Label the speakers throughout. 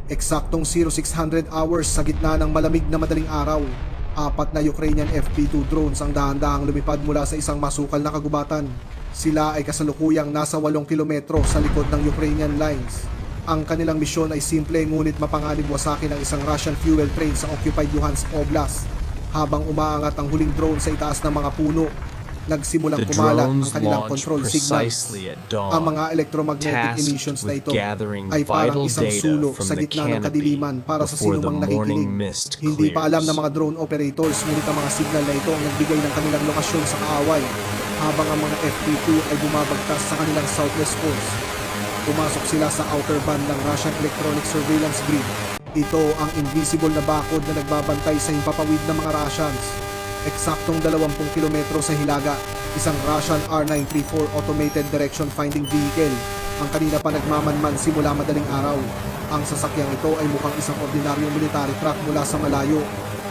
Speaker 1: Eksaktong 0600 hours sa gitna ng malamig na madaling araw, apat na Ukrainian FP-2 drones ang dahan-dahang lumipad mula sa isang masukal na kagubatan. Sila ay kasalukuyang nasa 8 kilometro sa likod ng Ukrainian lines. Ang kanilang misyon ay simple ngunit mapanganib wasakin ang isang Russian fuel train sa occupied Luhansk Oblast. Habang umaangat ang huling drone sa itaas ng mga puno, nagsimulang
Speaker 2: The
Speaker 1: kumalat ang
Speaker 2: drones
Speaker 1: kanilang
Speaker 2: launched
Speaker 1: control signals.
Speaker 2: precisely at
Speaker 1: Ang
Speaker 2: dawn,
Speaker 1: mga electromagnetic emissions
Speaker 2: tasked
Speaker 1: na
Speaker 2: with
Speaker 1: ito
Speaker 2: gathering
Speaker 1: ay parang
Speaker 2: vital
Speaker 1: isang
Speaker 2: data
Speaker 1: sulok
Speaker 2: from
Speaker 1: sa
Speaker 2: the
Speaker 1: gitna ng
Speaker 2: canopy
Speaker 1: kadiliman para sa
Speaker 2: before the
Speaker 1: sinumang
Speaker 2: morning
Speaker 1: nakikinig.
Speaker 2: mist
Speaker 1: Hindi pa alam ng
Speaker 2: clears.
Speaker 1: mga drone operators ngunit ang mga signal na ito ang nagbigay ng kanilang lokasyon sa kaaway, habang ang mga FP-2 ay bumabagtas sa kanilang southwest course. Pumasok sila sa outer band ng Russian Electronic Surveillance Grid. Ito ang invisible na bakod na nagbabantay sa himpapawid ng mga Russians. Eksaktong 20 kilometro sa hilaga, isang Russian R934 Automated Direction Finding Vehicle ang kanina pa nagmamanman simula madaling araw. Ang sasakyang ito ay mukhang isang ordinaryong military truck mula sa malayo,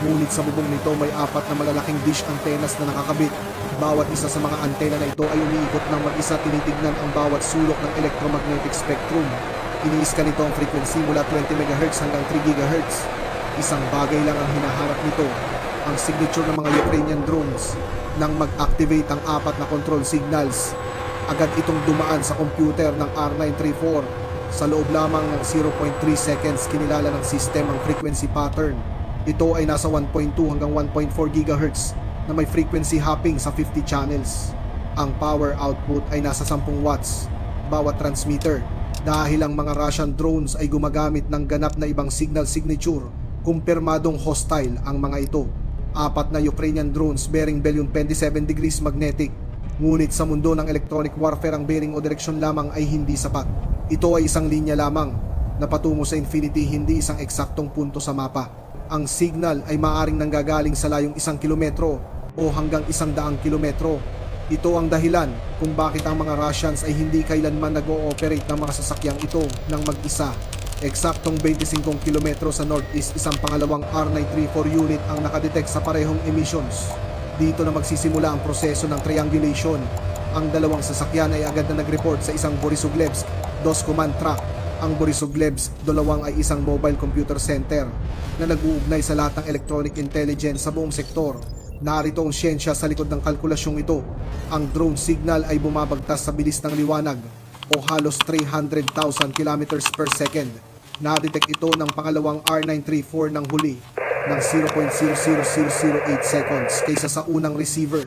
Speaker 1: ngunit sa bubong nito may apat na malalaking dish antennas na nakakabit. Bawat isa sa mga antena na ito ay umiikot ng mag-isa, tinitignan ang bawat sulok ng electromagnetic spectrum. Iniiskan nito ang frequency mula 20 MHz hanggang 3 GHz. Isang bagay lang ang hinaharap nito, ang signature ng mga Ukrainian drones. Nang mag-activate ang apat na control signals, agad itong dumaan sa computer ng R934. Sa loob lamang ng 0.3 seconds kinilala ng system ang frequency pattern. Ito ay nasa 1.2 hanggang 1.4 GHz na may frequency hopping sa 50 channels. Ang power output ay nasa 10 watts bawat transmitter, dahil ang mga Russian drones ay gumagamit ng ganap na ibang signal signature. Kumpirmadong hostile ang mga ito. Apat na Ukrainian drones bearing Belyun 27 degrees magnetic, ngunit sa mundo ng electronic warfare ang bearing o direksyon lamang ay hindi sapat. Ito ay isang linya lamang na patungo sa infinity, hindi isang eksaktong punto sa mapa. Ang signal ay maaaring nanggagaling sa layong 1 kilometro o hanggang 100 kilometro. Ito ang dahilan kung bakit ang mga Russians ay hindi kailanman nag-ooperate ng mga sasakyang ito ng mag-isa. Eksaktong 25 kilometro sa northeast, isang pangalawang R934 unit ang nakadetect sa parehong emissions. Dito na magsisimula ang proseso ng triangulation. Ang dalawang sasakyan ay agad na nag-report sa isang Borisovlevsk DOS command track. Ang Borisovlevsk 2 ay isang mobile computer center na nag-uugnay sa lahat ng electronic intelligence sa buong sektor. Narito ang siyensya sa likod ng kalkulasyong ito. Ang drone signal ay bumabagtas sa bilis ng liwanag o halos 300,000 kilometers per second. Na-detect ito ng pangalawang R934 ng huli ng 0.00008 seconds kaysa sa unang receiver.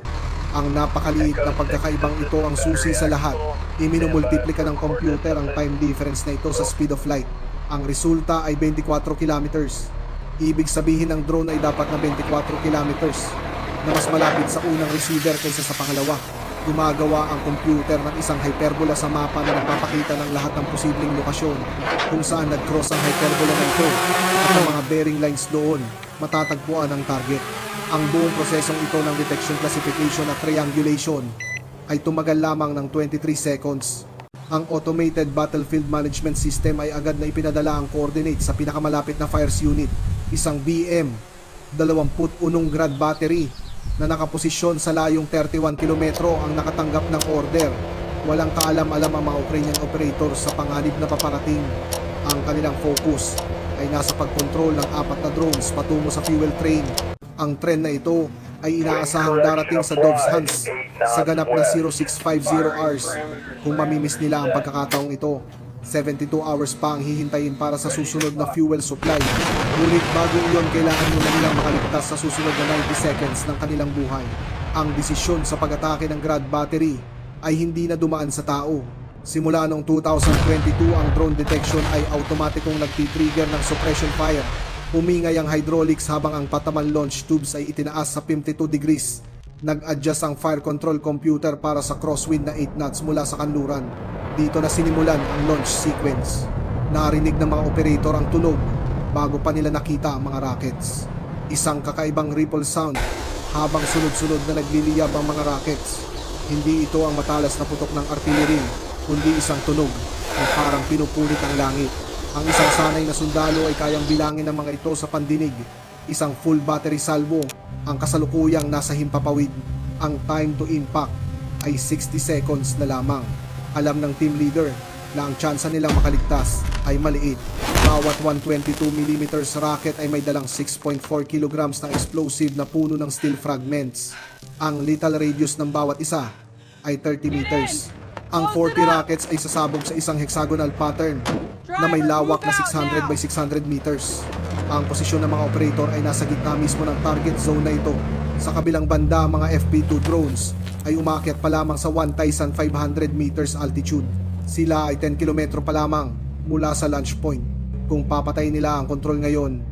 Speaker 1: Ang napakaliit na pagkakaibang ito ang susi sa lahat. Iminumultiplika ng computer ang time difference na ito sa speed of light. Ang resulta ay 24 kilometers. Ibig sabihin ng drone ay dapat na 24 kilometers na mas malapit sa unang receiver kaysa sa pangalawa. Gumagawa ang computer ng isang hyperbola sa mapa na nagpapakita ng lahat ng posibleng lokasyon kung saan nag-cross ang hyperbola na ito, at ang mga bearing lines doon matatagpuan ang target. Ang buong prosesong ito ng detection, classification at triangulation ay tumagal lamang ng 23 seconds. Ang Automated Battlefield Management System ay agad na ipinadala ang coordinates sa pinakamalapit na fires unit, isang BM 21 grad battery na nakaposisyon sa layong 31 kilometro ang nakatanggap ng order. Walang kaalam-alam ang mga Ukrainian operators sa panganib na paparating. Ang kanilang focus ay nasa pagkontrol ng apat na drones patungo sa fuel train. Ang tren na ito ay inaasahang darating sa Dove's Hands sa ganap na 0650 hours. Kung mamimiss nila ang pagkakataong ito, 72 hours pa ang hihintayin para sa susunod na fuel supply. Ngunit bago iyon, kailangan muna nilang makaligtas sa susunod na 90 seconds ng kanilang buhay. Ang desisyon sa pag-atake ng Grad Battery ay hindi na dumaan sa tao. Simula noong 2022, ang drone detection ay automatikong nagtitrigger ng suppression fire. Umingay ang hydraulics habang ang pataman launch tubes ay itinaas sa 52 degrees. Nag-adjust ang fire control computer para sa crosswind na 8 knots mula sa kanluran. Dito na sinimulan ang launch sequence. Narinig ng mga operator ang tunog bago pa nila nakita ang mga rockets. Isang kakaibang ripple sound habang sunod-sunod na nagliliyab ang mga rockets. Hindi ito ang matalas na putok ng artillery, kundi isang tunog na parang pinupunit ang langit. Ang isang sanay na sundalo ay kayang bilangin ng mga ito sa pandinig. Isang full battery salvo ang kasalukuyang nasa himpapawid. Ang time to impact ay 60 seconds na lamang. Alam ng team leader na ang tsansa nilang makaligtas ay maliit. Bawat 122mm rocket ay may dalang 6.4 kilograms ng explosive na puno ng steel fragments. Ang lethal radius ng bawat isa ay 30 meters. Ang 40 rockets ay sasabog sa isang hexagonal pattern na may lawak na 600 by 600 meters. Ang posisyon ng mga operator ay nasa gitna mismo ng target zone na ito. Sa kabilang banda, mga FP2 drones ay umakyat pa lamang sa 1,500 meters altitude. Sila ay 10 kilometro pa lamang mula sa launch point. Kung papatayin nila ang control ngayon,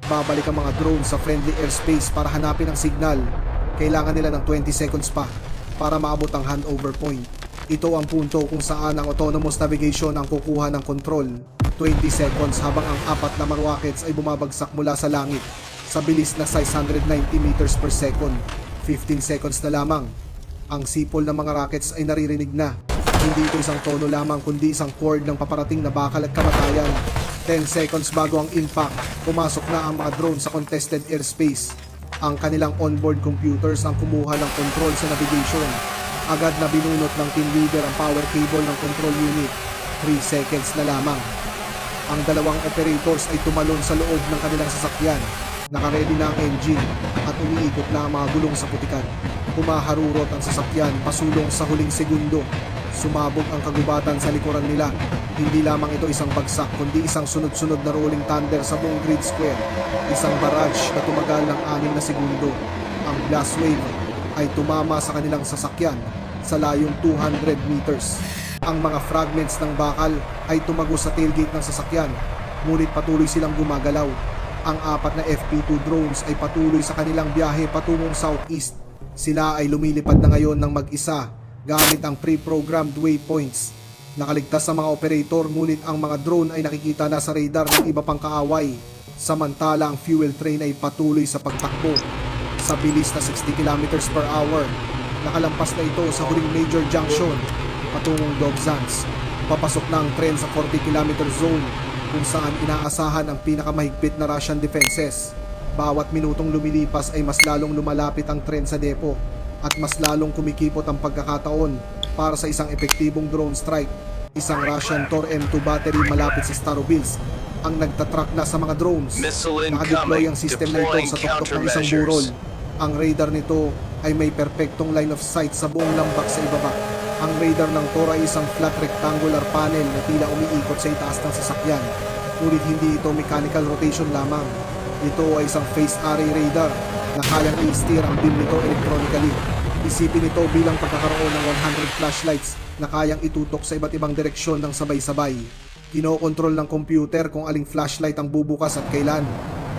Speaker 1: babalik ang mga drone sa friendly airspace para hanapin ang signal. Kailangan nila ng 20 seconds pa para maabot ang handover point. Ito ang punto kung saan ang autonomous navigation ang kukuha ng control. 20 seconds habang ang apat na mga rockets ay bumabagsak mula sa langit sa bilis na 690 meters per second. 15 seconds na lamang. Ang sipol ng mga rockets ay naririnig na. Hindi ito isang tono lamang kundi isang chord ng paparating na bakal at kamatayan. 10 seconds bago ang impact, pumasok na ang mga drone sa contested airspace. Ang kanilang onboard computers ang kumuha ng control sa navigation. Agad na binunot ng team leader ang power cable ng control unit. 3 seconds na lamang. Ang dalawang operators ay tumalon sa loob ng kanilang sasakyan. Nakaredy na ang engine at umiikot na ang mga gulong sa putikan. Humaharurot ang sasakyan pasulong sa huling segundo. Sumabog ang kagubatan sa likuran nila. Hindi lamang ito isang bagsak kundi isang sunod-sunod na rolling thunder sa buong grid square. Isang barrage na tumagal ng 6 na segundo. Ang blast wave ay tumama sa kanilang sasakyan sa layong 200 meters. Ang mga fragments ng bakal ay tumago sa tailgate ng sasakyan, ngunit patuloy silang gumagalaw. Ang apat na FP2 drones ay patuloy sa kanilang biyahe patungong southeast. Sila ay lumilipad na ngayon ng mag-isa gamit ang pre-programmed waypoints. Nakaligtas sa mga operator ngunit ang mga drone ay nakikita na sa radar ng iba pang kaaway. Samantala ang fuel train ay patuloy sa pagtakbo sa bilis na 60 kilometers per hour. Nakalampas na ito sa huling major junction patungong Dobzhans. Papasok na ang tren sa 40 kilometer zone kung saan inaasahan ang pinakamahigpit na Russian defenses. Bawat minutong lumilipas ay mas lalong lumalapit ang tren sa depo at mas lalong kumikipot ang pagkakataon para sa isang epektibong drone strike. Isang Russian Tor M2 battery malapit sa Starobilsk ang nagtatrack na sa mga drones. Nakadeploy ang system na ito sa tuktok ng isang burol. Ang radar nito ay may perpektong line of sight sa buong lambak sa ibaba. Ang radar ng Tor ay isang flat rectangular panel na tila umiikot sa itaas ng sasakyan. Ngunit hindi ito mechanical rotation lamang. Ito ay isang phase array radar na kayang i-steer ang beam nito electronically. Isipin ito bilang pagkakaroon ng 100 flashlights na kayang itutok sa iba't ibang direksyon ng sabay-sabay. Kinokontrol ng computer kung aling flashlight ang bubukas at kailan.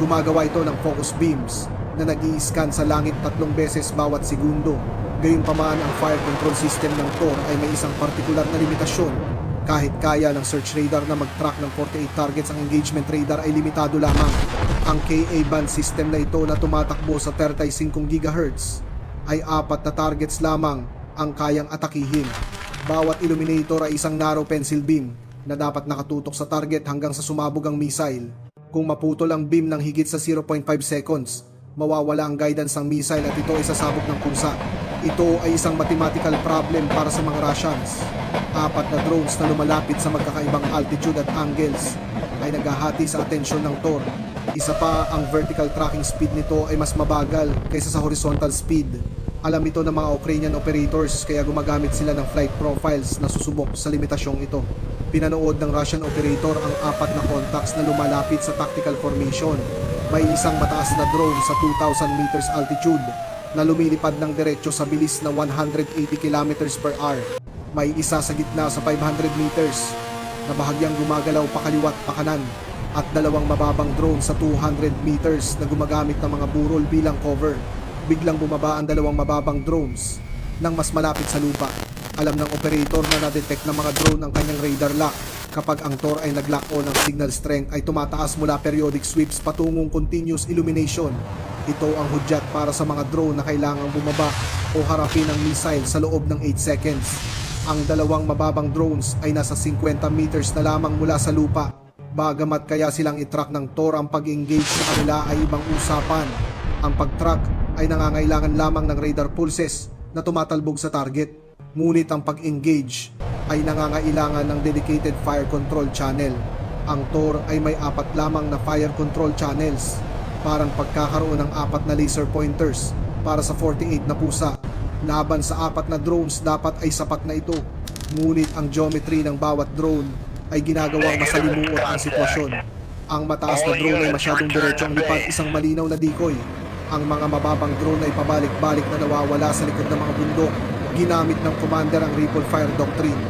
Speaker 1: Gumagawa ito ng focus beams na nag-i-scan sa langit 3 beses bawat segundo. Gayunpaman, ang fire control system ng Tor ay may isang partikular na limitasyon. Kahit kaya ng search radar na mag-track ng 48 targets, ang engagement radar ay limitado lamang. Ang Ka-band system na ito na tumatakbo sa 35 GHz ay 4 na targets lamang ang kayang atakihin. Bawat illuminator ay isang narrow pencil beam na dapat nakatutok sa target hanggang sa sumabog ang missile. Kung maputol ang beam ng higit sa 0.5 seconds, mawawala ang guidance ng missile at ito ay sasabog ng kusa. Ito ay isang mathematical problem para sa mga Russians. 4 na drones na lumalapit sa magkakaibang altitude at angles ay naghahati sa atensyon ng Tor. Isa pa, ang vertical tracking speed nito ay mas mabagal kaysa sa horizontal speed. Alam ito ng mga Ukrainian operators kaya gumagamit sila ng flight profiles na susubok sa limitasyong ito. Pinanood ng Russian operator ang 4 na contacts na lumalapit sa tactical formation. May isang mataas na drone sa 2,000 meters altitude na lumilipad ng diretso sa bilis na 180 kilometers per hour. May isa sa gitna sa 500 meters na bahagyang gumagalaw pakaliwat pakanan at 2 mababang drone sa 200 meters na gumagamit ng mga burol bilang cover. Biglang bumaba ang 2 mababang drones nang mas malapit sa lupa. Alam ng operator na na-detect ng mga drone ang kanyang radar lock. Kapag ang Tor ay nag-lock on ng signal strength ay tumataas mula periodic sweeps patungong continuous illumination. Ito ang hudyat para sa mga drone na kailangang bumaba o harapin ang missile sa loob ng 8 seconds. Ang 2 mababang drones ay nasa 50 meters na lamang mula sa lupa. Bagamat kaya silang itrack ng Tor, ang pag-engage sa kanila ay ibang usapan. Ang pag-track ay nangangailangan lamang ng radar pulses na tumatalbog sa target. Ngunit ang pag-engage ay nangangailangan ng dedicated fire control channel. Ang Tor ay may 4 lamang na fire control channels, parang pagkakaroon ng 4 na laser pointers para sa 48 na pusa. Laban sa 4 na drones dapat ay sapat na ito. Ngunit ang geometry ng bawat drone ay ginagawang masalimuot ang sitwasyon. Ang mataas na drone ay masyadong diretso ang lipad, isang malinaw na decoy. Ang mga mababang drone ay pabalik-balik na nawawala sa likod ng mga bundok. Ginamit ng commander ang rifle fire doctrine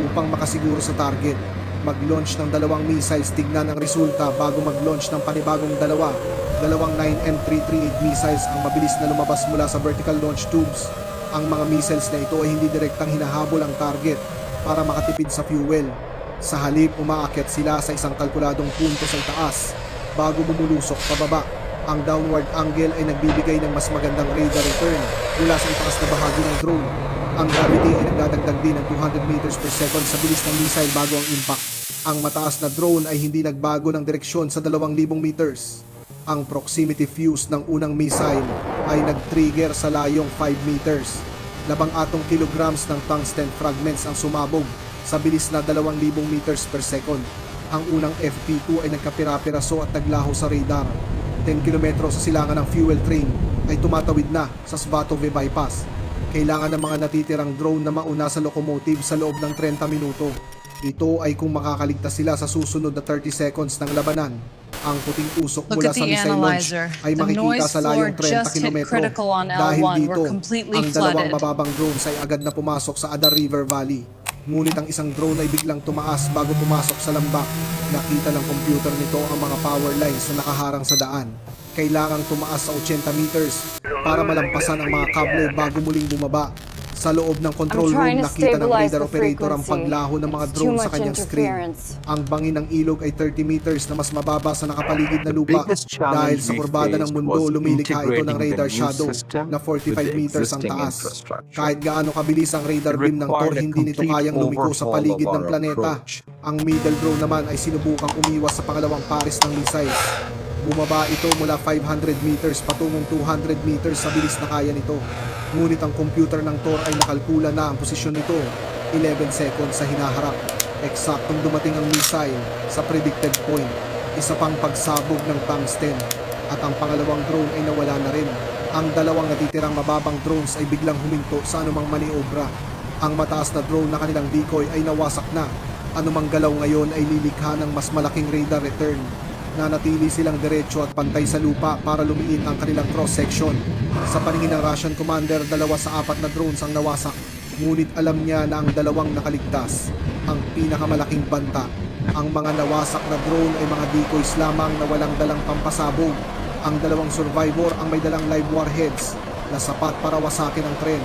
Speaker 1: upang makasiguro sa target. Mag-launch ng 2 missiles, tignan ang resulta bago mag-launch ng panibagong dalawang 9M338 missiles ang mabilis na lumabas mula sa vertical launch tubes. Ang mga missiles na ito ay hindi direktang hinahabol ang target para makatipid sa fuel. Sa halip, umaakyat sila sa isang kalkuladong punto sa itaas bago bumulusok pababa. Ang downward angle ay nagbibigay ng mas magandang radar return mula sa itaas na bahagi ng drone. Ang gravity ay nagdadagdag din ng 200 meters per second sa bilis ng missile bago ang impact. Ang mataas na drone ay hindi nagbago ng direksyon sa 2,000 meters. Ang proximity fuse ng unang missile ay nag-trigger sa layong 5 meters. 18 kilograms ng tungsten fragments ang sumabog sa bilis na 2,000 meters per second. Ang unang FP2 ay nagkapira-piraso at naglaho sa radar. 10 kilometro sa silangan ng fuel train ay tumatawid na sa Svatove bypass. Kailangan ng mga natitirang drone na mauna sa locomotive sa loob ng 30 minuto. Ito ay kung makakaligtas sila sa susunod na 30 seconds ng labanan. Ang puting usok mula sa missile launch ay makikita sa layong 30 kilometro. Dahil dito, ang 2 mababang drones ay agad na pumasok sa Adar River Valley. Ngunit ang isang drone ay biglang tumaas bago pumasok sa lambak. Nakita ng computer nito ang mga power lines na nakaharang sa daan. Kailangang tumaas sa 80 meters para malampasan ang mga kable bago muling bumaba. Sa loob ng control room, nakita ng radar operator ang paglaho ng mga drone sa kanyang screen. Ang bangin ng ilog ay 30 meters na mas mababa sa nakapaligid na lupa. Dahil sa kurbada ng mundo, lumilikha ito ng radar shadow na 45 meters ang taas. Kahit gaano kabilis ang radar beam ng Tor, hindi nito kayang lumiko sa paligid ng planeta. Ang middle drone naman ay sinubukang umiwas sa pangalawang pares ng missiles. Bumaba ito mula 500 meters patungong 200 meters sa bilis na kaya nito. Ngunit ang computer ng Tor ay nakalkula na ang posisyon nito 11 seconds sa hinaharap. Eksaktong dumating ang missile sa predicted point. Isa pang pagsabog ng tungsten at ang pangalawang drone ay nawala na rin. Ang 2 natitirang mababang drones ay biglang huminto sa anumang maniobra. Ang mataas na drone na kanilang decoy ay nawasak na. Anumang galaw ngayon ay lilikha ng mas malaking radar return. Nanatili silang diretso at pantay sa lupa para lumiit ang kanilang cross-section. Sa paningin ng Russian commander, 2 sa 4 na drones ang nawasak. Ngunit alam niya na ang 2 nakaligtas. Ang pinakamalaking banta, ang mga nawasak na drone ay mga decoys lamang na walang dalang pampasabog. Ang 2 survivor ang may dalang live warheads na sapat para wasakin ang tren.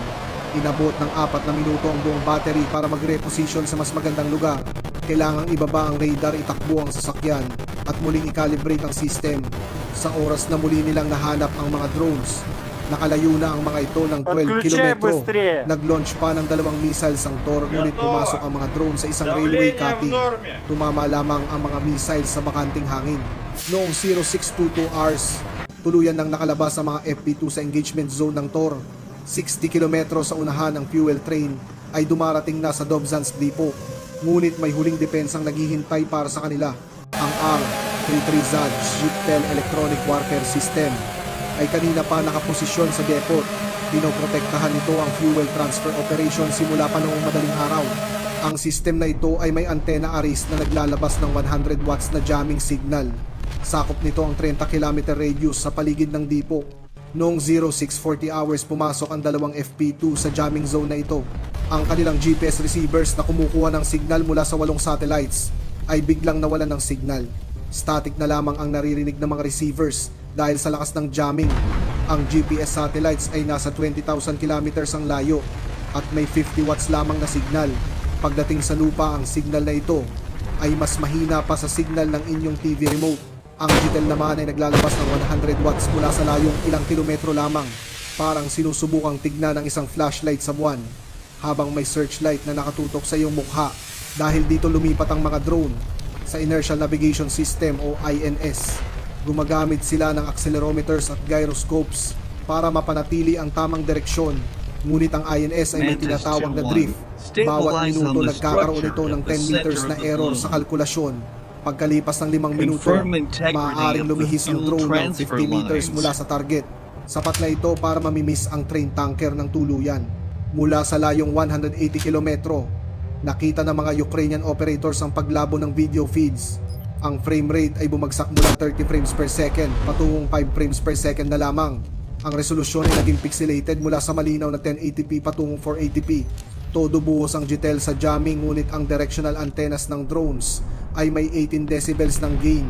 Speaker 1: Inabot ng 4 na minuto ang buong battery para mag-reposition sa mas magandang lugar. Kailangang ibaba ang radar, itakbo ang sasakyan at muling i-calibrate ang system. Sa oras na muli nilang nahanap ang mga drones, nakalayo na ang mga ito ng 12 kilometro. Nag-launch pa ng 2 missiles ang Tor, ngunit pumasok ang mga drone sa isang railway cutting. Tumama lamang ang mga missiles sa bakanting hangin. Noong 0622 hours, tuluyan nang nakalabas ang mga FP2 sa engagement zone ng Tor. 60 kilometro sa unahan ng fuel train ay dumarating na sa Dobzhansk Depot. Ngunit may huling depensang naghihintay para sa kanila. Ang R-33ZAD Zhutel Electronic Warfare System ay kanina pa nakaposisyon sa depot. Pinoprotektahan nito ang fuel transfer operation simula pa noong madaling araw. Ang system na ito ay may antena arrays na naglalabas ng 100 watts na jamming signal. Sakop nito ang 30 km radius sa paligid ng depot. Noong 0640 hours pumasok ang 2 FP2 sa jamming zone na ito. Ang kanilang GPS receivers na kumukuha ng signal mula sa 8 satellites ay biglang nawalan ng signal. Static na lamang ang naririnig ng mga receivers dahil sa lakas ng jamming. Ang GPS satellites ay nasa 20,000 kilometers ang layo at may 50 watts lamang na signal. Pagdating sa lupa, ang signal na ito ay mas mahina pa sa signal ng inyong TV remote. Ang Zhutel naman ay naglalabas ng 100 watts mula sa layong ilang kilometro lamang. Parang sinusubukang tignan ng isang flashlight sa buwan habang may searchlight na nakatutok sa iyong mukha. Dahil dito lumipat ang mga drone sa Inertial Navigation System o INS. Gumagamit sila ng accelerometers at gyroscopes para mapanatili ang tamang direksyon. Ngunit ang INS ay may tinatawag na drift. Bawat minuto nagkakaroon ito ng 10 meters na error sa kalkulasyon. Pagkalipas ng 5 minuto,
Speaker 2: Confirm integrity
Speaker 1: maaaring
Speaker 2: of the
Speaker 1: lumihis ang
Speaker 2: fuel
Speaker 1: drone ng
Speaker 2: transfer
Speaker 1: 50 meters
Speaker 2: lines.
Speaker 1: mula sa target. Sapat na ito para mamimiss ang train tanker ng tuluyan. Mula sa layong 180 kilometro, nakita ng mga Ukrainian operators ang paglabo ng video feeds. Ang frame rate ay bumagsak mula 30 frames per second patungong 5 frames per second na lamang. Ang resolusyon ay naging pixelated mula sa malinaw na 1080p patungong 480p. Todo buhos ang GTEL sa jamming, ngunit ang directional antennas ng drones ay may 18 decibels ng gain.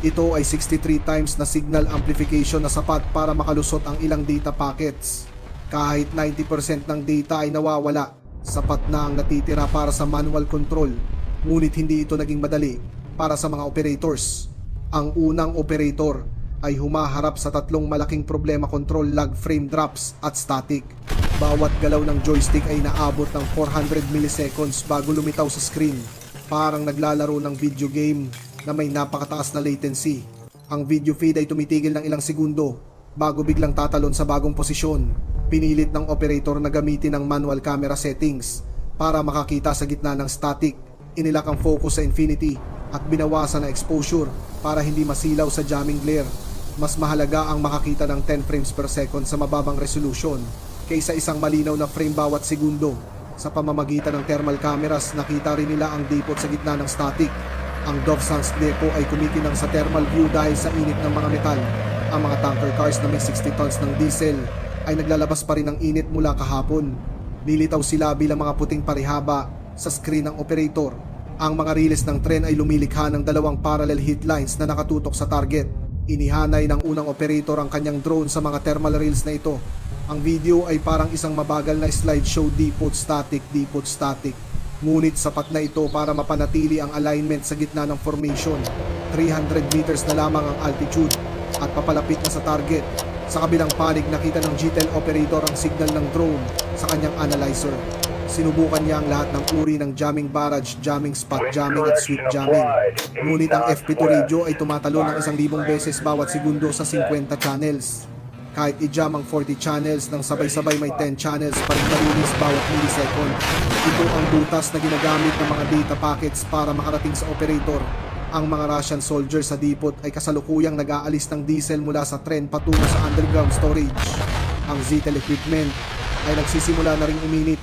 Speaker 1: Ito ay 63 times na signal amplification na sapat para makalusot ang ilang data packets. Kahit 90% ng data ay nawawala, sapat na ang natitira para sa manual control, ngunit hindi ito naging madali para sa mga operators. Ang unang operator ay humaharap sa tatlong malaking problema: control lag, frame drops at static. Bawat galaw ng joystick ay naabot ng 400 milliseconds bago lumitaw sa screen, parang naglalaro ng video game na may napakataas na latency. Ang video feed ay tumitigil ng ilang segundo bago biglang tatalon sa bagong posisyon. Pinilit ng operator na gamitin ang manual camera settings para makakita sa gitna ng static. Inilak ang focus sa infinity at binawasan ang exposure para hindi masilaw sa jamming glare. Mas mahalaga ang makakita ng 10 frames per second sa mababang resolution kaysa isang malinaw na frame bawat segundo. Sa pamamagitan ng thermal cameras, nakita rin nila ang dipot sa gitna ng static. Ang Dovzhansk depot ay kumikinang sa thermal view dahil sa init ng mga metal. Ang mga tanker cars na may 60 tons ng diesel ay naglalabas pa rin ng init mula kahapon. Nilitaw sila bilang mga puting parihaba sa screen ng operator. Ang mga riles ng tren ay lumilikha ng dalawang parallel heat lines na nakatutok sa target. Inihanay ng unang operator ang kanyang drone sa mga thermal rails na ito. Ang video ay parang isang mabagal na slideshow: dipot static, dipot static. Ngunit sapat na ito para mapanatili ang alignment sa gitna ng formation. 300 meters na lamang ang altitude at papalapit na sa target. Sa kabilang panig, nakita ng GTEL operator ang signal ng drone sa kanyang analyzer. Sinubukan niya ang lahat ng uri ng jamming barrage, jamming spot jamming at sweep jamming. Ngunit ang FP2 radio ay tumatalo ng 1,000 beses bawat segundo sa 50 channels. Kahit i-jam ang 40 channels ng sabay-sabay, may 10 channels pa rin malinis bawat millisecond. Ito ang butas na ginagamit ng mga data packets para makarating sa operator. Ang mga Russian soldiers sa depot ay kasalukuyang nag-aalis ng diesel mula sa tren patungo sa underground storage. Ang ZTEL equipment ay nagsisimula na ring uminit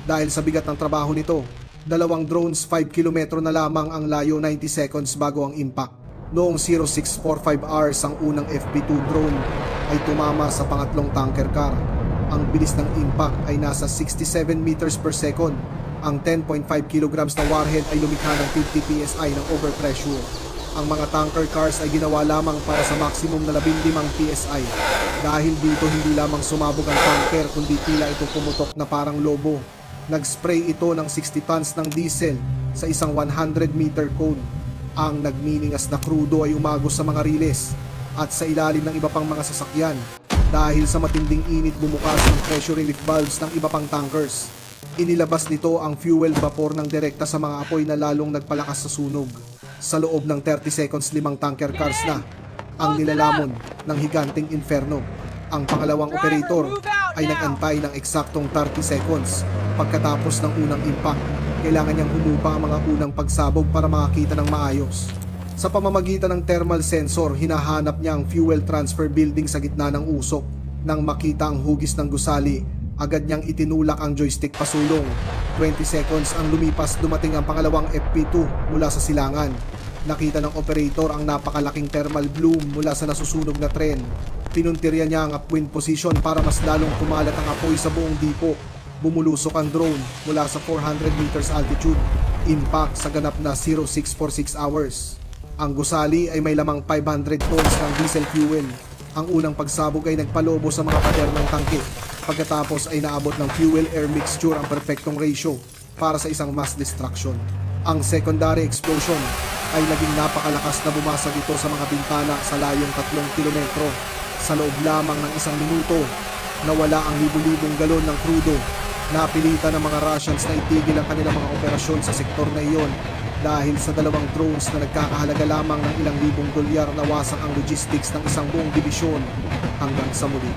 Speaker 1: dahil sa bigat ng trabaho nito. Dalawang drones 5 kilometro na lamang ang layo, 90 seconds bago ang impact. Noong 0645 hours, ang unang FP2 drone ay tumama sa pangatlong tanker car. Ang bilis ng impact ay nasa 67 meters per second. Ang 10.5 kilograms na warhead ay lumikha ng 50 psi ng overpressure. Ang mga tanker cars ay ginawa lamang para sa maximum na 15 psi. Dahil dito, hindi lamang sumabog ang tanker, kundi tila ito pumutok na parang lobo. Nag-spray ito ng 60 tons ng diesel sa isang 100 meter cone. Ang nagminingas na krudo ay umagos sa mga riles at sa ilalim ng iba pang mga sasakyan. Dahil sa matinding init, bumukas ang pressure relief valves ng iba pang tankers. Inilabas nito ang fuel vapor ng direkta sa mga apoy na lalong nagpalakas sa sunog. Sa loob ng 30 seconds, 5 tanker cars na ang nilalamon ng higanting inferno. Ang pangalawang operator ay nag-antay ng eksaktong 30 seconds pagkatapos ng unang impact. Kailangan niyang humupa ang mga unang pagsabog para makakita ng maayos. Sa pamamagitan ng thermal sensor, hinahanap niya ang fuel transfer building sa gitna ng usok. Nang makita ang hugis ng gusali, agad niyang itinulak ang joystick pasulong. 20 seconds ang lumipas, dumating ang pangalawang FP2 mula sa silangan. Nakita ng operator ang napakalaking thermal bloom mula sa nasusunog na tren. Pinuntirya niya ang upwind position para mas lalong kumalat ang apoy sa buong dipo. Bumulusok ang drone mula sa 400 meters altitude. Impact sa ganap na 0646 hours. Ang gusali ay may lamang 500 tons ng diesel fuel. Ang unang pagsabog ay nagpalobo sa mga pader ng tangke. Pagkatapos ay naabot ng fuel-air mixture ang perfectong ratio para sa isang mass destruction. Ang secondary explosion ay naging napakalakas na bumasag ito sa mga bintana sa layong 3 kilometro. Sa loob lamang ng 1 minuto, nawala ang libu-libong galon ng crudo. Napilitan ng mga Russians na itigil ang kanilang mga operasyon sa sektor na iyon dahil sa dalawang drones na nagkakahalaga lamang ng ilang libong dolyar. Nawasak ang logistics ng isang buong dibisyon. Hanggang sa muli.